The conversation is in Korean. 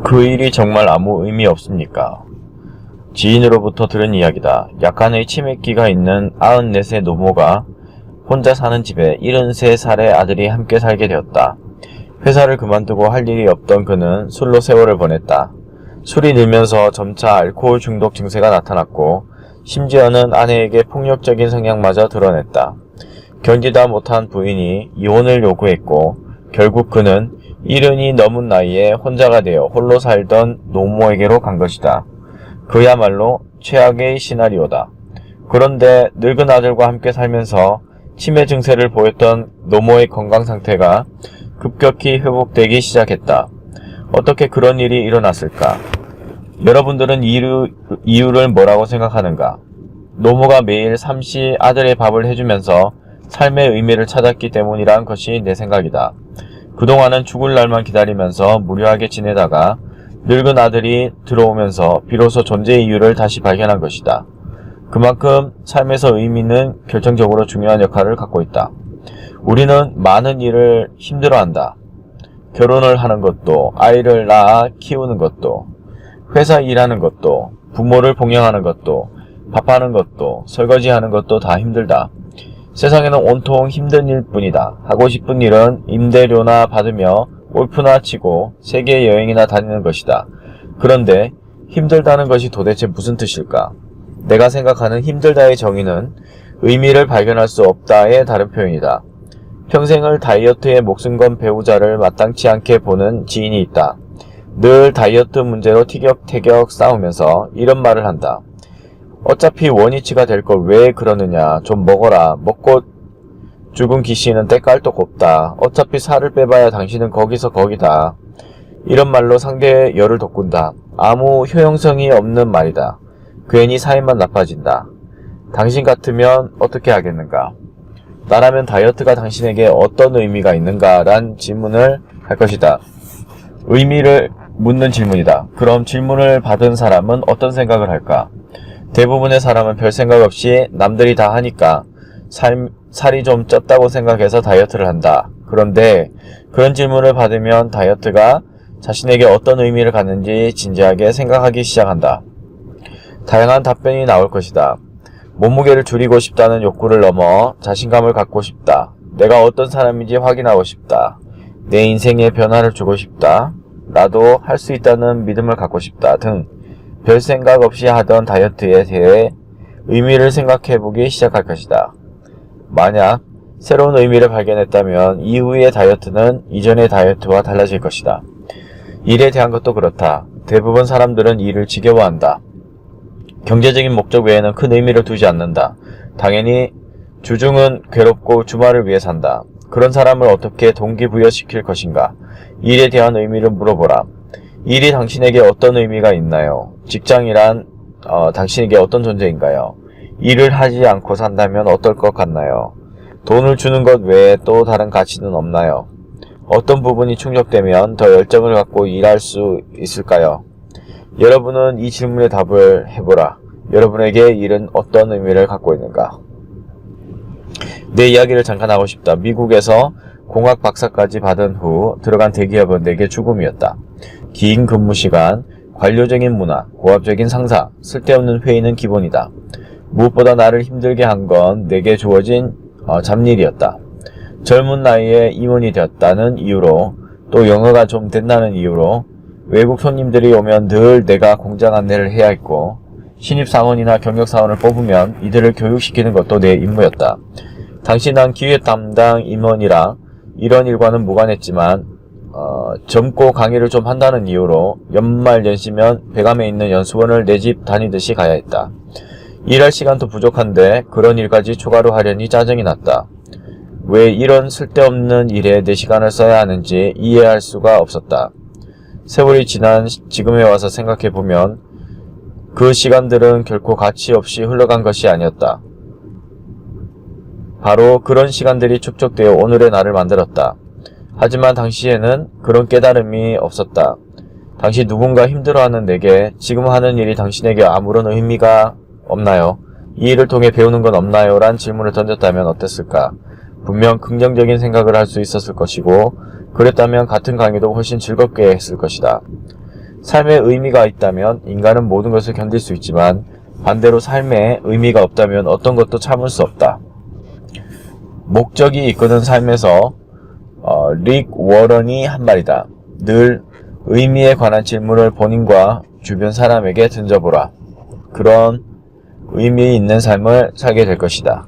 그 일이 정말 아무 의미 없습니까? 지인으로부터 들은 이야기다. 약간의 치매기가 있는 94세 노모가 혼자 사는 집에 73살의 아들이 함께 살게 되었다. 회사를 그만두고 할 일이 없던 그는 술로 세월을 보냈다. 술이 늘면서 점차 알코올 중독 증세가 나타났고 심지어는 아내에게 폭력적인 성향마저 드러냈다. 견디다 못한 부인이 이혼을 요구했고 결국 그는 70이 넘은 나이에 혼자가 되어 홀로 살던 노모에게로 간 것이다. 그야말로 최악의 시나리오다. 그런데 늙은 아들과 함께 살면서 치매 증세를 보였던 노모의 건강 상태가 급격히 회복되기 시작했다. 어떻게 그런 일이 일어났을까? 여러분들은 이유를 뭐라고 생각하는가? 노모가 매일 삼시 아들의 밥을 해주면서 삶의 의미를 찾았기 때문이란 것이 내 생각이다. 그동안은 죽을 날만 기다리면서 무료하게 지내다가 늙은 아들이 들어오면서 비로소 존재의 이유를 다시 발견한 것이다. 그만큼 삶에서 의미는 결정적으로 중요한 역할을 갖고 있다. 우리는 많은 일을 힘들어한다. 결혼을 하는 것도, 아이를 낳아 키우는 것도, 회사 일하는 것도, 부모를 봉양하는 것도, 밥하는 것도, 설거지하는 것도 다 힘들다. 세상에는 온통 힘든 일뿐이다. 하고 싶은 일은 임대료나 받으며 골프나 치고 세계 여행이나 다니는 것이다. 그런데 힘들다는 것이 도대체 무슨 뜻일까? 내가 생각하는 힘들다의 정의는 의미를 발견할 수 없다의 다른 표현이다. 평생을 다이어트에 목숨 건 배우자를 마땅치 않게 보는 지인이 있다. 늘 다이어트 문제로 티격태격 싸우면서 이런 말을 한다. 어차피 원위치가 될 걸 왜 그러느냐. 좀 먹어라. 먹고 죽은 귀신은 때깔도 곱다. 어차피 살을 빼봐야 당신은 거기서 거기다. 이런 말로 상대의 열을 돋군다. 아무 효용성이 없는 말이다. 괜히 사이만 나빠진다. 당신 같으면 어떻게 하겠는가? 나라면 다이어트가 당신에게 어떤 의미가 있는가? 란 질문을 할 것이다. 의미를 묻는 질문이다. 그럼 질문을 받은 사람은 어떤 생각을 할까? 대부분의 사람은 별 생각 없이 남들이 다 하니까 살이 좀 쪘다고 생각해서 다이어트를 한다. 그런데 그런 질문을 받으면 다이어트가 자신에게 어떤 의미를 갖는지 진지하게 생각하기 시작한다. 다양한 답변이 나올 것이다. 몸무게를 줄이고 싶다는 욕구를 넘어 자신감을 갖고 싶다. 내가 어떤 사람인지 확인하고 싶다. 내 인생에 변화를 주고 싶다. 나도 할 수 있다는 믿음을 갖고 싶다 등 별 생각 없이 하던 다이어트에 대해 의미를 생각해보기 시작할 것이다. 만약 새로운 의미를 발견했다면 이후의 다이어트는 이전의 다이어트와 달라질 것이다. 일에 대한 것도 그렇다. 대부분 사람들은 일을 지겨워한다. 경제적인 목적 외에는 큰 의미를 두지 않는다. 당연히 주중은 괴롭고 주말을 위해 산다. 그런 사람을 어떻게 동기부여시킬 것인가? 일에 대한 의미를 물어보라. 일이 당신에게 어떤 의미가 있나요? 직장이란 당신에게 어떤 존재인가요? 일을 하지 않고 산다면 어떨 것 같나요? 돈을 주는 것 외에 또 다른 가치는 없나요? 어떤 부분이 충족되면 더 열정을 갖고 일할 수 있을까요? 여러분은 이 질문에 답을 해보라. 여러분에게 일은 어떤 의미를 갖고 있는가? 내 이야기를 잠깐 하고 싶다. 미국에서 공학 박사까지 받은 후 들어간 대기업은 내게 죽음이었다. 긴 근무시간, 관료적인 문화, 고압적인 상사, 쓸데없는 회의는 기본이다. 무엇보다 나를 힘들게 한 건 내게 주어진 잡일이었다. 젊은 나이에 임원이 되었다는 이유로, 또 영어가 좀 된다는 이유로 외국 손님들이 오면 늘 내가 공장 안내를 해야 했고, 신입사원이나 경력사원을 뽑으면 이들을 교육시키는 것도 내 임무였다. 당시 난 기획 담당 임원이라 이런 일과는 무관했지만 젊고 강의를 좀 한다는 이유로 연말 연시면 배감에 있는 연수원을 내 집 다니듯이 가야 했다. 일할 시간도 부족한데 그런 일까지 추가로 하려니 짜증이 났다. 왜 이런 쓸데없는 일에 내 시간을 써야 하는지 이해할 수가 없었다. 세월이 지난 지금에 와서 생각해보면 그 시간들은 결코 가치 없이 흘러간 것이 아니었다. 바로 그런 시간들이 축적되어 오늘의 나를 만들었다. 하지만 당시에는 그런 깨달음이 없었다. 당시 누군가 힘들어하는 내게 지금 하는 일이 당신에게 아무런 의미가 없나요? 이 일을 통해 배우는 건 없나요? 란 질문을 던졌다면 어땠을까? 분명 긍정적인 생각을 할 수 있었을 것이고 그랬다면 같은 강의도 훨씬 즐겁게 했을 것이다. 삶에 의미가 있다면 인간은 모든 것을 견딜 수 있지만 반대로 삶에 의미가 없다면 어떤 것도 참을 수 없다. 목적이 이끄는 삶에서 릭 워런이 한 말이다. 늘 의미에 관한 질문을 본인과 주변 사람에게 던져보라. 그런 의미 있는 삶을 살게 될 것이다.